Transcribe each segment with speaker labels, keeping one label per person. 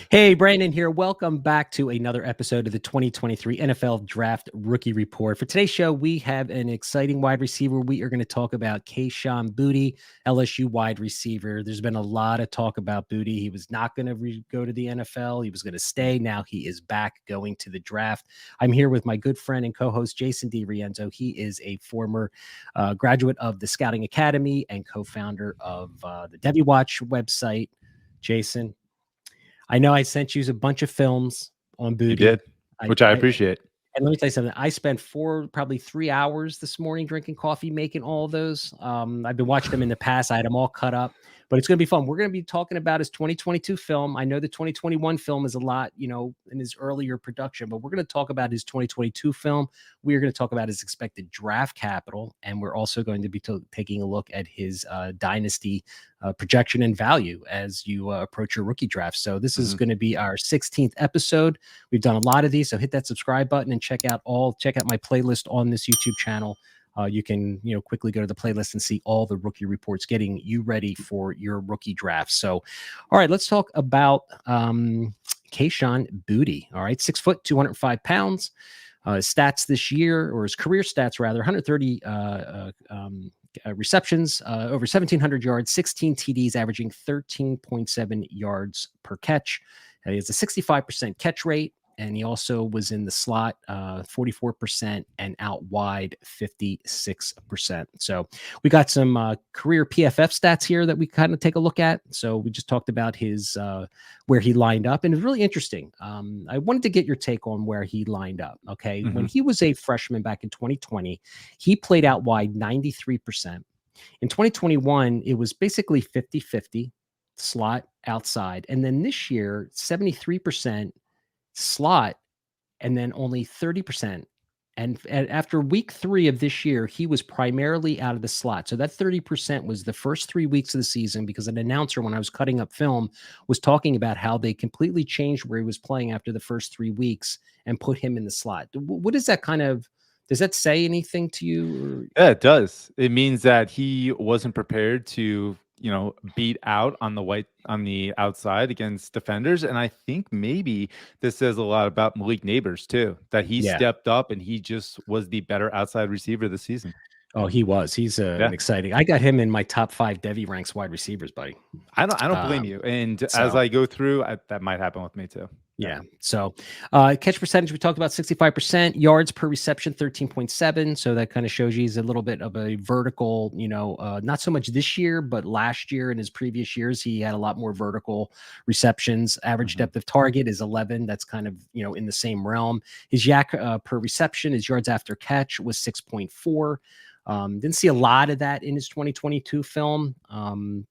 Speaker 1: Hey, Brandon here. Welcome back to another episode of the 2023 NFL Draft Rookie Report. For today's show, we have an exciting wide receiver. We are going to talk about Kayshon Boutte, LSU wide receiver. There's been a lot of talk about Boutte. He was not going to go to the NFL. He was going to stay. Now he is back going to the draft. I'm here with my good friend and co-host, Jason DiRienzo. He is a former graduate of the Scouting Academy and co-founder of the Devy website. Jason, I know I sent you a bunch of films on Boutte.
Speaker 2: You did, which I appreciate.
Speaker 1: And let me tell you something. I spent probably 3 hours this morning drinking coffee, making all those. I've been watching them in the past. I had them all cut up, but it's going to be fun. We're going to be talking about his 2022 film. I know the 2021 film is a lot, in his earlier production, but we're going to talk about his 2022 film. We are going to talk about his expected draft capital, and we're also going to be taking a look at his Dynasty projection and value as you approach your rookie draft. So this is going to be our 16th episode. We've done a lot of these, so hit that subscribe button and check out my playlist on this YouTube channel. You can quickly go to the playlist and see all the rookie reports, getting you ready for your rookie draft. So, all right, let's talk about Kayshon Boutte. All right, 6 foot, 205 pounds. His stats this year, or his career stats rather, 130 receptions, over 1,700 yards, 16 TDs, averaging 13.7 yards per catch. He has a 65% catch rate, and he also was in the slot 44% and out wide 56%. So we got some career PFF stats here that we kind of take a look at. So we just talked about his where he lined up, and it's really interesting. I wanted to get your take on where he lined up. Okay. When he was a freshman back in 2020, he played out wide 93%. In 2021, it was basically 50-50 slot outside. And then this year, 73% slot, and then only 30%. And after week 3 of this year, he was primarily out of the slot. So that 30% was the first 3 weeks of the season, because an announcer, when I was cutting up film, was talking about how they completely changed where he was playing after the first 3 weeks and put him in the slot. What is that does that say anything to you?
Speaker 2: Yeah, it does. It means that he wasn't prepared to, beat out on the outside against defenders. And I think maybe this says a lot about Malik Neighbors too, that he stepped up and he just was the better outside receiver this season.
Speaker 1: Oh, he was. He's an exciting. I got him in my top 5 Devy ranks wide receivers, buddy.
Speaker 2: I don't blame you. And as I go through, that might happen with me too.
Speaker 1: Yeah. So catch percentage, we talked about 65%, yards per reception, 13.7. So that kind of shows you he's a little bit of a vertical, not so much this year, but last year and his previous years, he had a lot more vertical receptions. Average depth of target is 11. That's kind of, in the same realm. His yak per reception, his yards after catch was 6.4. Didn't see a lot of that in his 2022 film.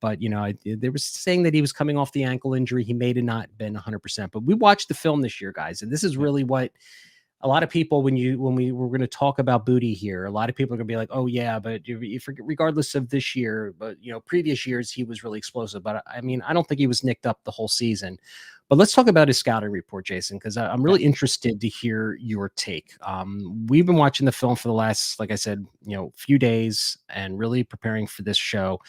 Speaker 1: But they were saying that he was coming off the ankle injury. He may have not been 100%, but we watched the film this year, guys. And this is really what a lot of people, when we were going to talk about Boutte here, a lot of people are going to be like, oh yeah, but regardless of this year, but previous years, he was really explosive. But I mean, I don't think he was nicked up the whole season. But let's talk about his scouting report, Jason, because I'm really interested to hear your take. We've been watching the film for the last, like I said, few days and really preparing for this show.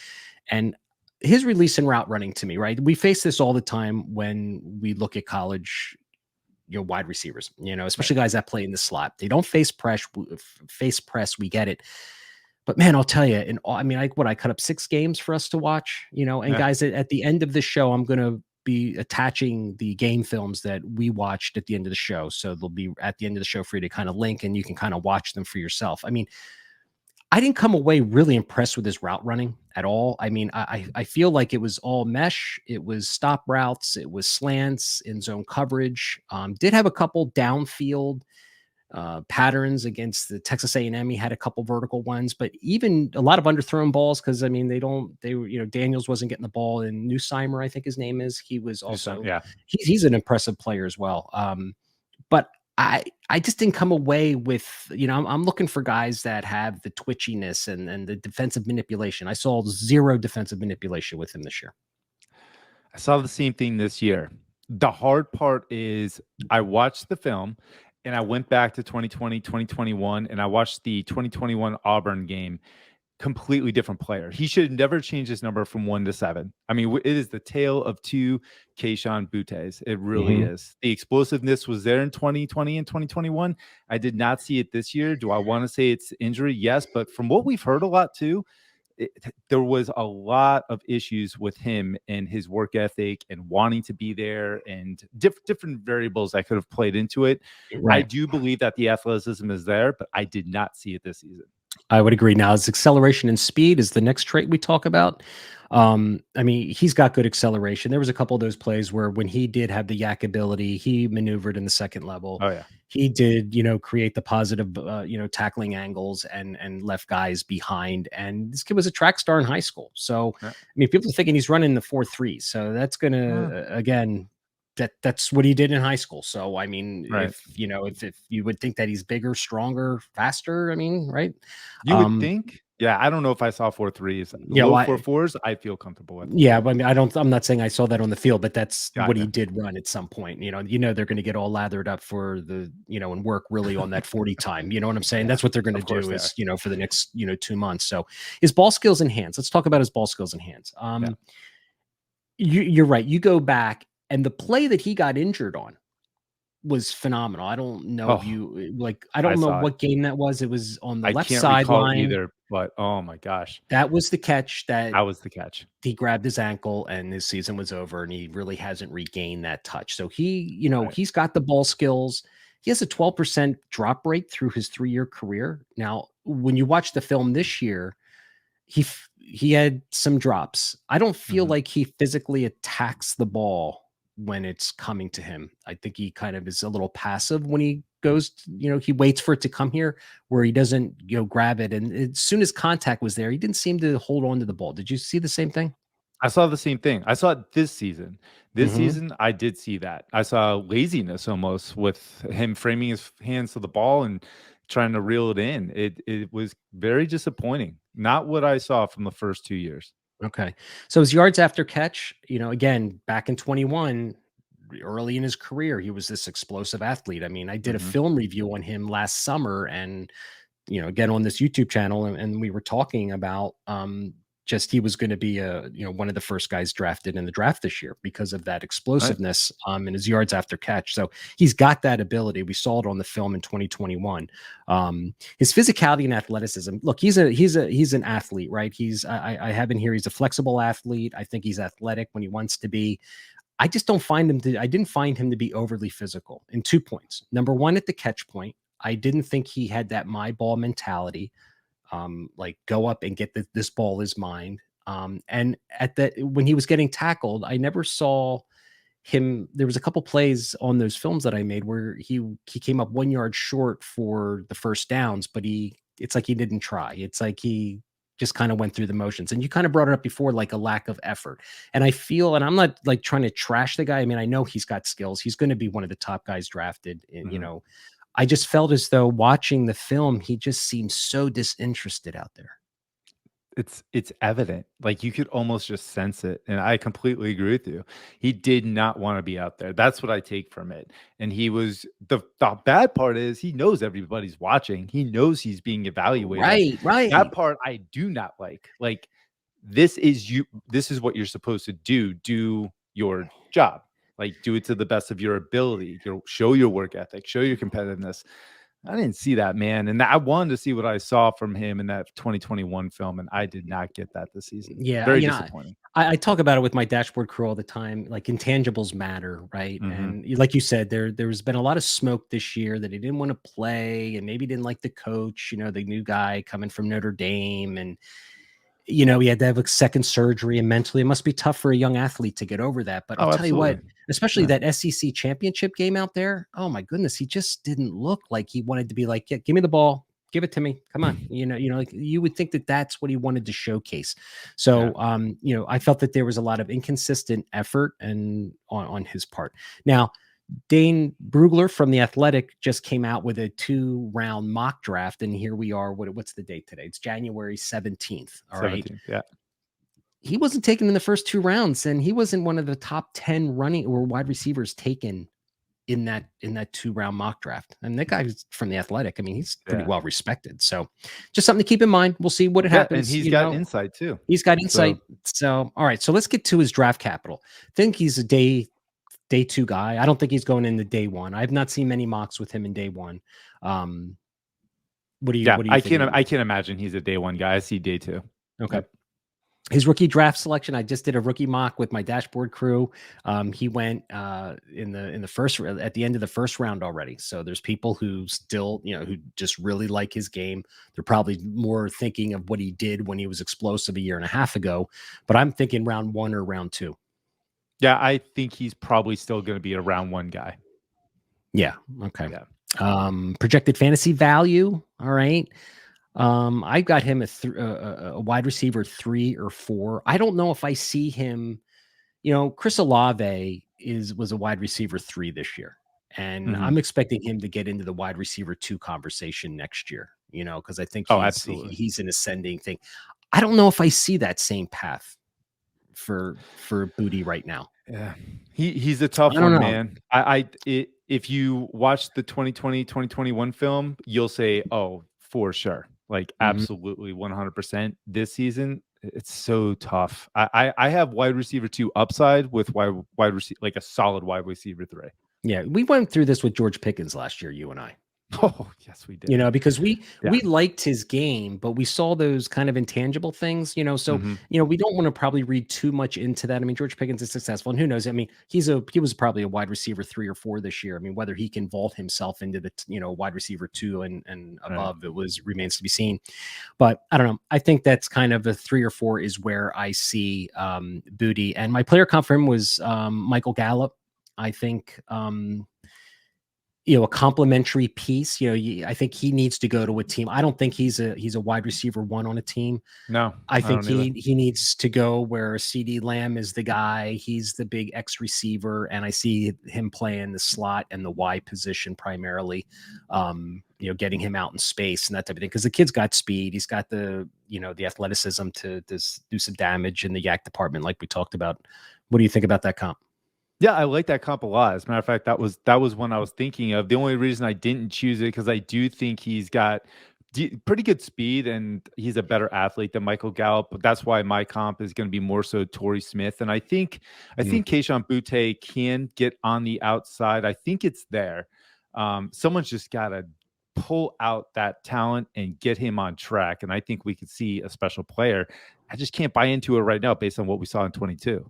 Speaker 1: And his release and route running, to me, right? We face this all the time when we look at college wide receivers, especially guys that play in the slot. They don't face press. We get it. But man, I'll tell you, I cut up 6 games for us to watch, guys, at the end of the show, I'm going to be attaching the game films that we watched at the end of the show. So they'll be at the end of the show for you to kind of link, and you can kind of watch them for yourself. I mean, I didn't come away really impressed with his route running at all. I mean, I feel like it was all mesh. It was stop routes. It was slants, in zone coverage. Did have a couple downfield patterns against the Texas A&M. He had a couple vertical ones, but even a lot of underthrown balls. Cause I mean, Daniels wasn't getting the ball, and Newsheimer, I think his name is, he was also, he's an impressive player as well. But I just didn't come away with, I'm looking for guys that have the twitchiness and the defensive manipulation. I saw 0 defensive manipulation with him this year.
Speaker 2: I saw the same thing this year. The hard part is I watched the film and I went back to 2020, 2021, and I watched the 2021 Auburn game completely different player. He should never change his number from 1 to 7. I mean, it is the tale of two Kayshon Bouttes. It really
Speaker 1: Mhm.
Speaker 2: is. The explosiveness was there in 2020 and 2021. I did not see it this year. Do I want to say it's injury? Yes, but from what we've heard a lot too, there was a lot of issues with him and his work ethic and wanting to be there, and different variables that could have played into it. I
Speaker 1: Right.
Speaker 2: do believe that the athleticism is there, but I did not see it this season.
Speaker 1: I would agree. Now, his acceleration and speed is the next trait we talk about. I mean, he's got good acceleration. There was a couple of those plays where when he did have the yak ability, he maneuvered in the second level.
Speaker 2: Oh yeah.
Speaker 1: He did, create the positive, tackling angles and left guys behind. And this kid was a track star in high school. So,
Speaker 2: Yeah.
Speaker 1: I mean, people are thinking he's running the 4.3. So that's going to, again, that's what he did in high school. So I mean,
Speaker 2: Right.
Speaker 1: if you would think that he's bigger, stronger, faster, I mean, right?
Speaker 2: You would
Speaker 1: Um,
Speaker 2: think. Yeah, I don't know if I saw 4.3s.
Speaker 1: yeah,
Speaker 2: Low
Speaker 1: well,
Speaker 2: 4.4s, I feel comfortable with.
Speaker 1: yeah, but I mean, I'm not saying I saw that on the field, but that's what he
Speaker 2: Gotcha.
Speaker 1: did run at some point. They're going to get all lathered up for and work really on that 40 time. You know what I'm saying?
Speaker 2: Yeah,
Speaker 1: That's what they're going to
Speaker 2: of course
Speaker 1: do
Speaker 2: they are.
Speaker 1: is, for the next, 2 months. So his ball skills and hands. Let's talk about his ball skills and hands.
Speaker 2: Yeah.
Speaker 1: You're right. You go back and the play that he got injured on was phenomenal. I don't know if
Speaker 2: Oh,
Speaker 1: you like, I
Speaker 2: I
Speaker 1: don't know
Speaker 2: saw it.
Speaker 1: what game that was. It was on the
Speaker 2: I
Speaker 1: left
Speaker 2: can't recall
Speaker 1: sideline.
Speaker 2: either, but oh my gosh,
Speaker 1: That was the catch that
Speaker 2: that was the catch.
Speaker 1: he grabbed his ankle and his season was over and he really hasn't regained that touch. So
Speaker 2: Right.
Speaker 1: he's got the ball skills. He has a 12% drop rate through his 3-year career. Now, when you watch the film this year, he had some drops. I don't feel
Speaker 2: Mhm.
Speaker 1: like he physically attacks the ball when it's coming to him. I think he kind of is a little passive when he goes, he waits for it to come here where he doesn't, grab it. And as soon as contact was there, he didn't seem to hold on to the ball. Did you see the same thing?
Speaker 2: I saw the same thing. I saw it this season. This
Speaker 1: Mhm.
Speaker 2: season, I did see that. I saw laziness almost with him framing his hands to the ball and trying to reel it in. It was very disappointing. Not what I saw from the first 2 years.
Speaker 1: Okay. So his yards after catch, again, back in 21, early in his career, he was this explosive athlete. I mean, I did a
Speaker 2: Mhm.
Speaker 1: film review on him last summer and again on this YouTube channel, and we were talking about just he was going to be one of the first guys drafted in the draft this year because of that
Speaker 2: Right.
Speaker 1: explosiveness and his yards after catch. So he's got that ability. We saw it on the film in 2021. His physicality and athleticism. Look, he's an athlete, right? I have in here. He's a flexible athlete. I think he's athletic when he wants to be. I didn't find him to be overly physical in 2 points. Number one, at the catch point, I didn't think he had that my ball mentality. Like go up and get this ball is mine. And at that when he was getting tackled, I never saw him. There was a couple plays on those films that I made where he came up 1 yard short for the first downs, but it's like he didn't try. It's like he just kind of went through the motions. And you kind of brought it up before, like a lack of effort. And I feel, and I'm not like trying to trash the guy. I mean, I know he's got skills. He's going to be one of the top guys drafted. And
Speaker 2: Mhm.
Speaker 1: I just felt as though watching the film, he just seemed so disinterested out there.
Speaker 2: It's evident. Like, you could almost just sense it, and I completely agree with you. He did not wanna be out there. That's what I take from it, and he was the bad part is he knows everybody's watching. He knows he's being evaluated.
Speaker 1: Right,
Speaker 2: That
Speaker 1: right.
Speaker 2: part I do not like. Like, this is you this is what you're supposed to do. Do your job. Like, do it to the best of your ability. Show your work ethic, show your competitiveness. I didn't see that, man, and I wanted to see what I saw from him in that 2021 film, and I did not get that this season.
Speaker 1: Yeah,
Speaker 2: Very disappointing.
Speaker 1: I talk about it with my dashboard crew all the time. Like intangibles matter, right?
Speaker 2: Mhm.
Speaker 1: And like you said, there's been a lot of smoke this year that he didn't want to play, and maybe didn't like the coach. The new guy coming from Notre Dame, and he had to have a second surgery, and mentally it must be tough for a young athlete to get over that. But I'll
Speaker 2: Oh,
Speaker 1: tell you what,
Speaker 2: absolutely.
Speaker 1: especially
Speaker 2: Yeah.
Speaker 1: that SEC championship game out there. Oh my goodness, he just didn't look like he wanted to be like, yeah, give me the ball, give it to me, come on. Like you would think that that's what he wanted to showcase.
Speaker 2: Yeah.
Speaker 1: So, I felt that there was a lot of inconsistent effort and on his part. Now, Dane Brugler from The Athletic just came out with a 2-round mock draft, and here we are. What's the date today? It's January 17th. All right.
Speaker 2: 17th, yeah.
Speaker 1: He wasn't taken in the first 2 rounds, and he wasn't one of the top 10 running or wide receivers taken in that 2-round mock draft. And that guy's from the Athletic. I mean, he's pretty well respected. So just something to keep in mind. We'll see what happens.
Speaker 2: And he's got insight too.
Speaker 1: He's got insight. So all right. So let's get to his draft capital. I think he's a day 2 guy. I don't think he's going into day 1. I've not seen many mocks with him in day 1. What do you
Speaker 2: I can't imagine he's a day 1 guy. I see day 2.
Speaker 1: Okay. Yep. His rookie draft selection, I just did a rookie mock with my dashboard crew. He went in the first, at the end of the first round already. So there's people who still, who just really like his game. They're probably more thinking of what he did when he was explosive a year and a half ago. But I'm thinking round 1 or round 2.
Speaker 2: Yeah, I think he's probably still going to be a round 1 guy.
Speaker 1: Yeah. Okay. Yeah. Projected fantasy value. All right. I got him a wide receiver 3 or 4. I don't know if I see him. Chris Olave was a wide receiver 3 this year, and I'm expecting him to get into the wide receiver 2 conversation next year. Because I think he's an ascending thing. I don't know if I see that same path for Boutte right now.
Speaker 2: Yeah, he's a tough one, man. If you watch the 2020-2021 film, you'll say, oh, for sure. Like absolutely 100% this season. It's so tough. I have wide receiver 2 upside with wide receiver, like a solid wide receiver 3.
Speaker 1: Yeah. We went through this with George Pickens last year, you and I.
Speaker 2: Oh, yes, we did.
Speaker 1: Because we liked his game, but we saw those kind of intangible things, so, we don't want to probably read too much into that. I mean, George Pickens is successful, and who knows? I mean, he was probably a wide receiver 3 or 4 this year. I mean, whether he can vault himself into the, wide receiver 2 and above, it remains to be seen. But I don't know. I think that's kind of a 3 or 4 is where I see Boutte. And my player comp for him was Michael Gallup. I think, a complimentary piece. I think he needs to go to a team. I don't think he's a wide receiver 1 on a team.
Speaker 2: No,
Speaker 1: I think he needs to go where CeeDee Lamb is the guy. He's the big X receiver, and I see him playing the slot and the Y position primarily. Getting him out in space and that type of thing, because the kid's got speed. He's got the the athleticism to do some damage in the yak department, like we talked about. What do you think about that comp?
Speaker 2: Yeah, I like that comp a lot. As a matter of fact, that was one I was thinking of. The only reason I didn't choose it because I do think he's got pretty good speed and he's a better athlete than Michael Gallup. But that's why my comp is going to be more so Torrey Smith. And I think Kayshon Boutte can get on the outside. I think it's there. Someone's just got to pull out that talent and get him on track. And I think we could see a special player. I just can't buy into it right now based on what we saw in 22.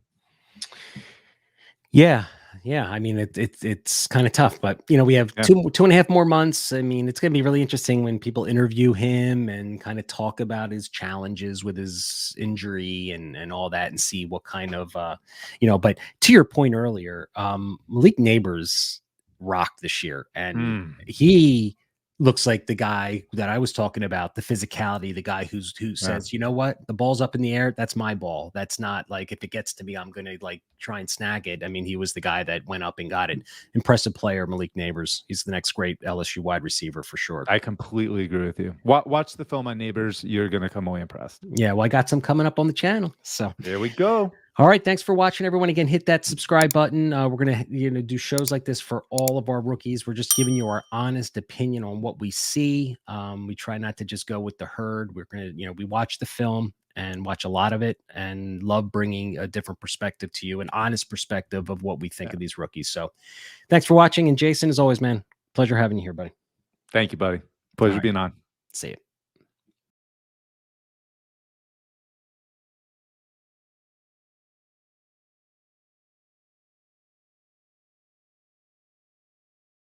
Speaker 1: Yeah. I mean, it's kind of tough, but we have 2.5 more months. I mean, it's going to be really interesting when people interview him and kind of talk about his challenges with his injury and all that, and see what kind of But to your point earlier, Malik Neighbors rocked this year, and he looks like the guy that I was talking about, the physicality, the guy who says, you know what, the ball's up in the air. That's my ball. That's not like, if it gets to me, I'm going to like try and snag it. I mean, he was the guy that went up and got it. Impressive player, Malik Neighbors. He's the next great LSU wide receiver for sure.
Speaker 2: I completely agree with you. Watch the film on Neighbors. You're going to come away impressed.
Speaker 1: Yeah. Well, I got some coming up on the channel. So
Speaker 2: there we go.
Speaker 1: All right. Thanks for watching, everyone. Again, hit that subscribe button. We're going to do shows like this for all of our rookies. We're just giving you our honest opinion on what we see. We try not to just go with the herd. We're going to, we watch the film and watch a lot of it and love bringing a different perspective to you, an honest perspective of what we think of these rookies. So thanks for watching. And Jason, as always, man, pleasure having you here, buddy.
Speaker 2: Thank you, buddy. Pleasure being on.
Speaker 1: See you.